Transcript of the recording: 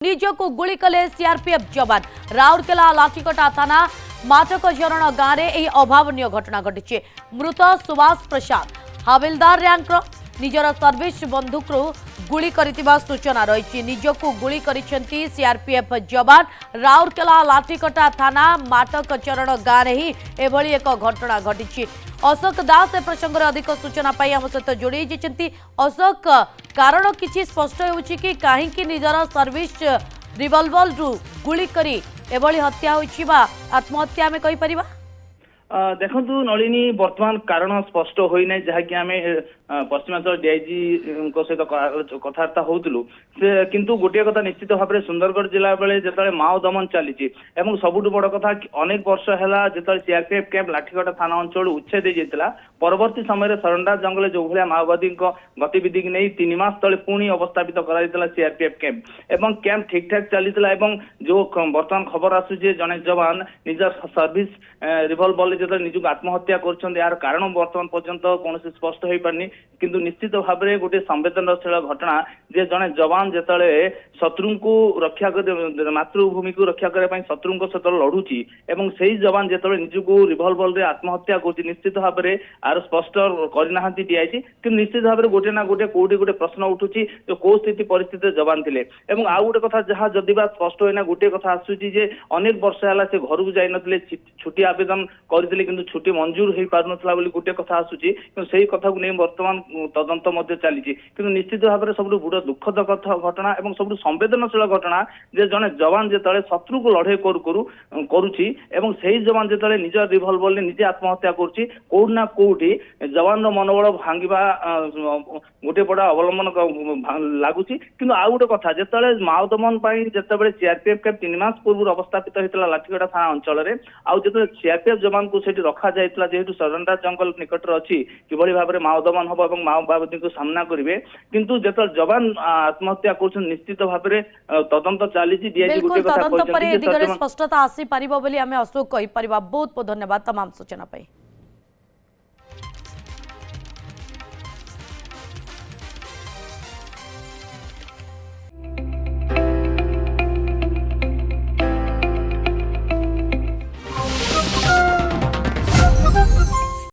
निजको गुली कले सीआरपीएफ जवान राउरकेला लाठीकटा थाना माटक झरण गाँव में यह अभावन घटना घटी। मृत सुभाष प्रसाद हविलदार रैंक निजर सर्विस बंदूक गुली करितिबा सूचना रही। निजको गुली करिसेंती सीआरपीएफ जवान राउरकेला लाठीकटा थाना माटक चरण गाँव में ही एभली एक घटना घटी। अशोक दास ए प्रसंग में अधिक सूचना पाई आम सहित जोड़ी जाइछन्ती। अशोक, कारण किछि स्पष्ट होउछि कि काहेकि निजर सर्विस रिवॉल्वर रु गुली करी एभली हत्या होइछि बा आत्महत्या आमे कहि परिबा? देखु नलिनी वर्तमान कारण स्पष्ट होई नै जहाँकि आम पश्चिमांचल डीआईजी सहित कथबार्ता होतलु से किंतु गोटे कथा निश्चित भाव में सुंदरगढ़ जिला बेले जिते माओ दमन चली सबुठ बड़ कथा अनेक वर्ष है जो सीआरपीएफ कैंप लाठीकटा थाना अंचल उच्छेद होता परवर्ती समय सरंडा जंगल जो भाया माओवादी गतिविधि की नहीं 3 मास तले पुणी अवस्थापित कर सीआरपीएफ कैंप एवं कैंप ठीक ठाक चली जो बर्तमान खबर आसूचे जड़े जवान निज सर्विस रिवॉल्वर जो निजक आत्महत्या कर कारण बर्तमान पर्यंत कौन स्पष्ट हो पारनी किंतु निश्चित भाव में गोटे संवेदनशील घटना जे जड़े जवान जिते शत्रु को रक्षा कर मातृभूमि को रक्षा करने शत्रु सहित लड़ुची एवं से जवान जिते निजक रिवॉल्वर आत्महत्या कर निश्चित भाव में आर स्पष्ट करना डीआईजी कि निश्चित भाव में गोटे ना गोटे कौटी गोटे प्रश्न उठुची जो कौ स्थिति परिस्थिति जवान थे एवं आउ गोटे कथा जहाँ जदि स्पष्ट होना गोटे कथा आसूची जे अनेक वर्ष है से घर को जाई नथिले छुट्टी आवेदन करथिले किंतु छुट्टी मंजूर हो पार नथला बोली गोटे कथा आसूची किंतु सेही कथा को नहीं वर्तमान तदंत मध्य चली किंतु निश्चित भाव में सब बड़ दुखद कथा घटना एवं सब संवेदनशील घटना जे जड़े जवान जिते शत्रु को लड़े करुची एवं सही जवान जिते निज रिवॉल्वर निजे आत्महत्या करुची कौट ना कौटी जवान मनोबल भांगा गोटे बड़ा अवलंबन लगुच कि आउ गोटे कथा जिते माओ दमन जिते सीआरपीएफ कैंप 3 मास पूर्व अवस्थापित होता लाठीगढ़ा थाना अंचल में आउ जो सीआरपीएफ जवान को सेठी रखा जाइतला जेहेतु सरंडा जंगल निकट अच्छी किभली भाव में माओ दमन हम और माओवादी को सामना करेंगे किंतु जो जवान आत्महत्या कर निश्चित भाव में तदंत चली स्पष्टता आसी पारिबो बोली आमे अशोक कहि परिबा। बहुत बहुत धन्यवाद तमाम सूचना पाई।